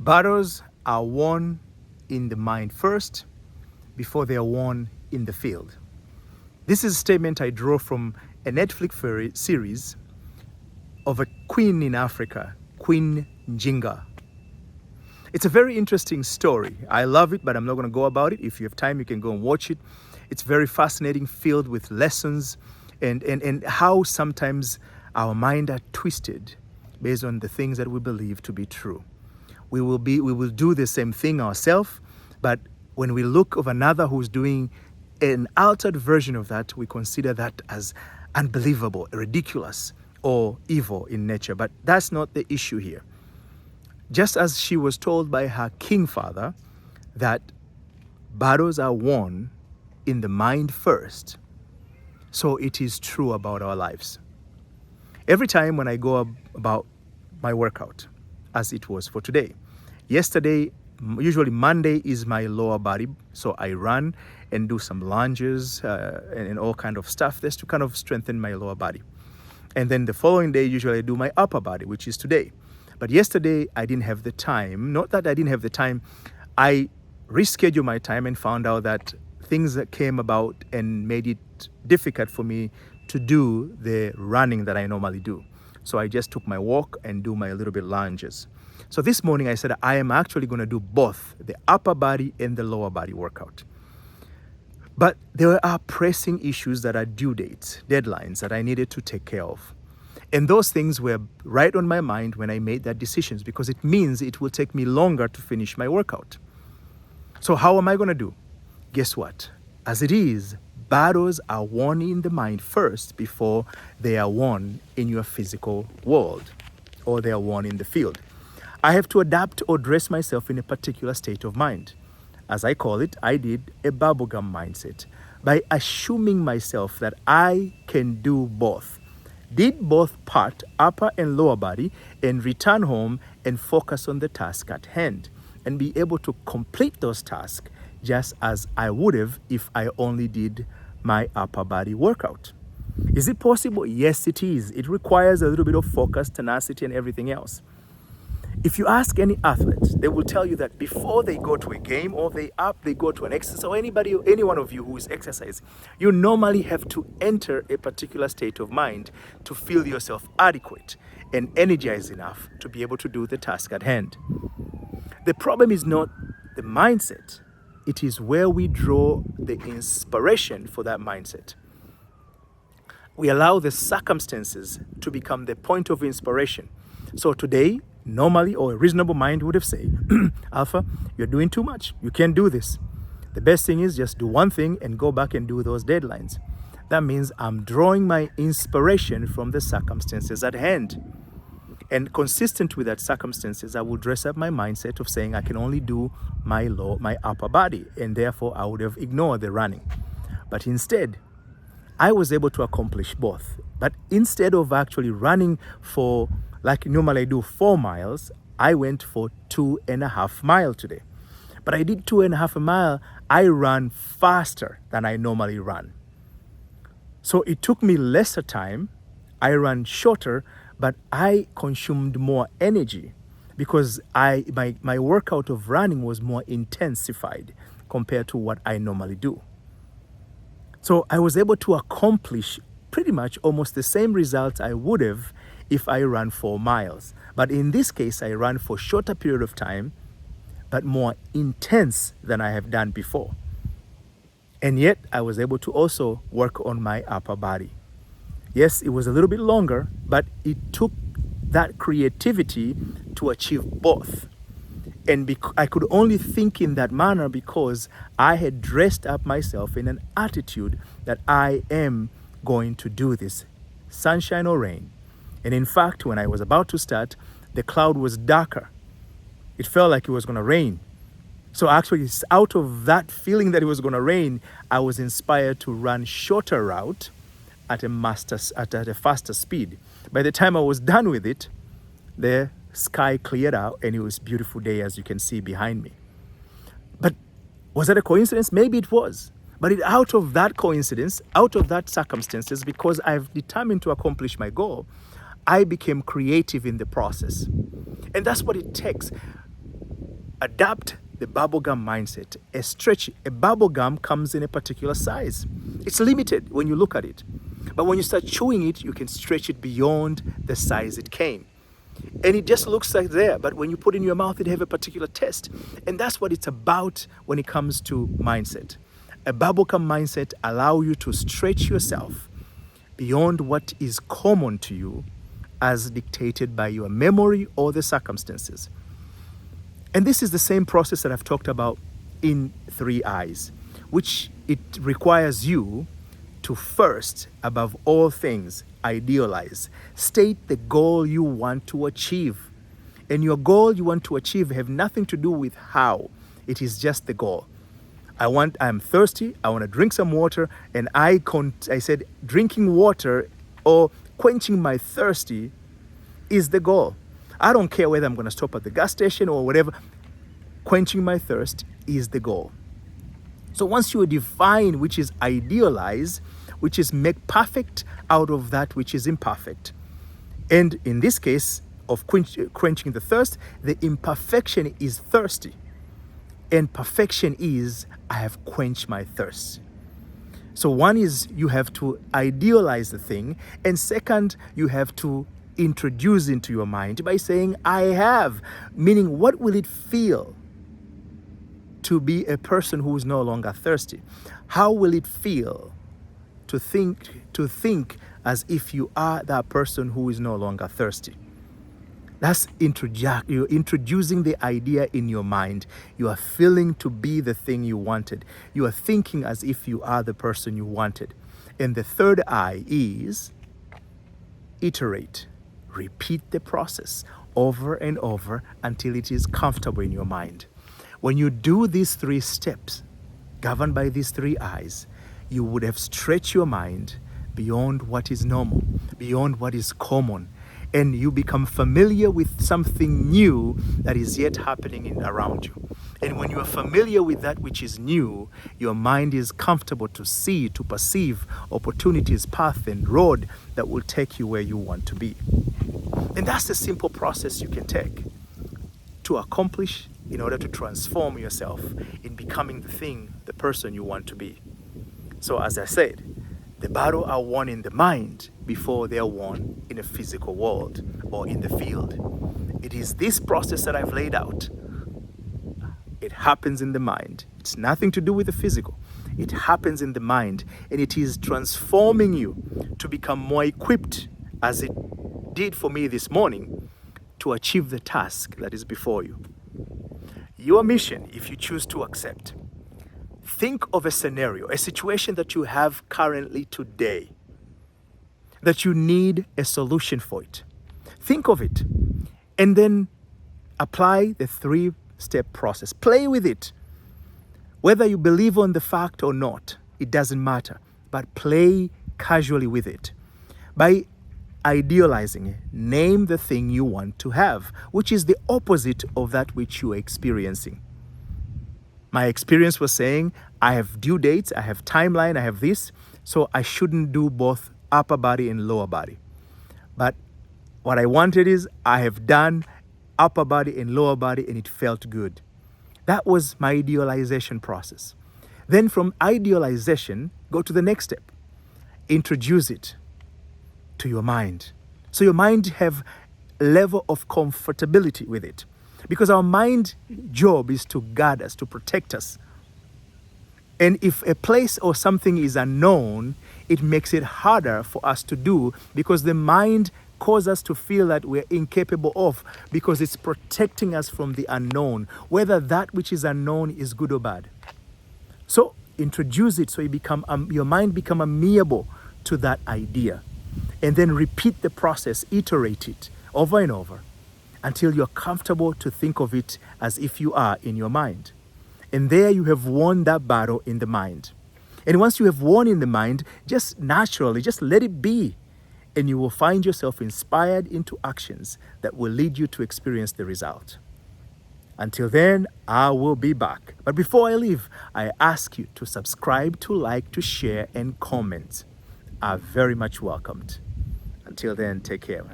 Battles are won in the mind first before they are won in the field. This is a statement I draw from a Netflix series of a queen in Africa, Queen Njinga. It's a very interesting story. I love it, but I'm not going to go about it. If you have time, you can go and watch it. It's very fascinating, filled with lessons and how sometimes our mind are twisted based on the things that we believe to be true. We will do the same thing ourselves, but when we look of another who's doing an altered version of that, we consider that as unbelievable, ridiculous, or evil in nature. But that's not the issue here. Just as she was told by her king father that battles are won in the mind first, so it is true about our lives. Every time when I go about my workout, as it was for today. Yesterday, usually Monday is my lower body, so I run and do some lunges and all kind of stuff just to kind of strengthen my lower body. And then the following day, usually I do my upper body, which is today. But yesterday, I didn't have the time. Not that I didn't have the time. I rescheduled my time and found out that things that came about and made it difficult for me to do the running that I normally do. So I just took my walk and do my little bit lunges. So this morning I said I am actually going to do both the upper body and the lower body workout. But there are pressing issues that are due dates, deadlines that I needed to take care of. And those things were right on my mind when I made that decisions, because it means it will take me longer to finish my workout. So how am I going to do? Guess what? As it is, battles are won in the mind first before they are won in your physical world, or they are won in the field. I have to adapt or dress myself in a particular state of mind. As I call it, I did a bubblegum mindset by assuming myself that I can do both. Did both part, upper and lower body, and return home and focus on the task at hand and be able to complete those tasks just as I would have if I only did my upper body workout. Is it possible? Yes, it is. It requires a little bit of focus, tenacity, and everything else. If you ask any athlete, they will tell you that before they go to a game or they go to an exercise, or any one of you who is exercising, you normally have to enter a particular state of mind to feel yourself adequate and energized enough to be able to do the task at hand. The problem is not the mindset. It is where we draw the inspiration for that mindset. We allow the circumstances to become the point of inspiration. So today, normally, or a reasonable mind would have said, Alpha, you're doing too much. You can't do this. The best thing is just do one thing and go back and do those deadlines. That means I'm drawing my inspiration from the circumstances at hand. And consistent with that circumstances, I will dress up my mindset of saying I can only do my upper body, and therefore I would have ignored the running. But instead, I was able to accomplish both. But instead of actually running for, like normally I do 4 miles, I went for 2.5 miles today. But I did 2.5 miles, I ran faster than I normally run. So it took me lesser time, I ran shorter, but I consumed more energy because my workout of running was more intensified compared to what I normally do. So I was able to accomplish pretty much almost the same results I would have if I ran 4 miles. But in this case, I ran for a shorter period of time, but more intense than I have done before. And yet I was able to also work on my upper body. Yes, it was a little bit longer, but it took that creativity to achieve both. And I could only think in that manner because I had dressed up myself in an attitude that I am going to do this, sunshine or rain. And in fact, when I was about to start, the cloud was darker. It felt like it was going to rain. So actually, out of that feeling that it was going to rain, I was inspired to run shorter route at a faster speed. By the time I was done with it, the sky cleared out and it was a beautiful day, as you can see behind me. But was that a coincidence? Maybe it was. But out of that coincidence, out of that circumstances, because I've determined to accomplish my goal, I became creative in the process. And that's what it takes. adapt the bubblegum mindset. A bubblegum comes in a particular size. It's limited when you look at it. But when you start chewing it, you can stretch it beyond the size it came. And it just looks like there, but when you put it in your mouth, it have a particular taste. And that's what it's about when it comes to mindset. A bubblegum mindset allow you to stretch yourself beyond what is common to you as dictated by your memory or the circumstances. And this is the same process that I've talked about in 3 I's, which it requires you to first, above all things, idealize. State the goal you want to achieve. And your goal you want to achieve have nothing to do with how. It is just the goal. I'm thirsty, I want to drink some water, and I said drinking water or quenching my thirsty is the goal. I don't care whether I'm going to stop at the gas station or whatever. Quenching my thirst is the goal. So once you define, which is idealize, which is make perfect out of that which is imperfect. And in this case of quenching the thirst, the imperfection is thirsty. And perfection is, I have quenched my thirst. So one is you have to idealize the thing. And second, you have to introduce into your mind by saying, I have. Meaning, what will it feel to be a person who is no longer thirsty? How will it feel to think as if you are that person who is no longer thirsty? That's you're introducing the idea in your mind. You are feeling to be the thing you wanted. You are thinking as if you are the person you wanted. And the third I is iterate. Repeat the process over and over until it is comfortable in your mind. When you do these 3 steps, governed by these 3 I's, you would have stretched your mind beyond what is normal, beyond what is common, and you become familiar with something new that is yet happening around you. And when you are familiar with that which is new, your mind is comfortable to see, to perceive opportunities, path, and road that will take you where you want to be. And that's the simple process you can take to accomplish in order to transform yourself in becoming the person you want to be. So as I said, the battle are won in the mind before they are won in a physical world or in the field. It is this process that I've laid out. It happens in the mind. It's nothing to do with the physical. It happens in the mind, and it is transforming you to become more equipped, as it did for me this morning, to achieve the task that is before you. Your mission, if you choose to accept, think of a scenario, a situation that you have currently today, that you need a solution for it. Think of it, and then apply the 3-step process. Play with it. Whether you believe on the fact or not, it doesn't matter, but play casually with it. By idealizing it, name the thing you want to have, which is the opposite of that which you are experiencing. My experience was saying, I have due dates, I have timeline, I have this, so I shouldn't do both upper body and lower body. But what I wanted is, I have done upper body and lower body, and it felt good. That was my idealization process. Then from idealization, go to the next step. Introduce it to your mind. So your mind have level of comfortability with it. Because our mind job is to guard us, to protect us. And if a place or something is unknown, it makes it harder for us to do, because the mind causes us to feel that we're incapable of, because it's protecting us from the unknown, whether that which is unknown is good or bad. So introduce it so your mind become amenable to that idea. And then repeat the process, iterate it over and over until you're comfortable to think of it as if you are in your mind. And there you have won that battle in the mind. And once you have won in the mind, just naturally, just let it be. And you will find yourself inspired into actions that will lead you to experience the result. Until then, I will be back. But before I leave, I ask you to subscribe, to like, to share, and comment. Are very much welcomed. Until then, take care.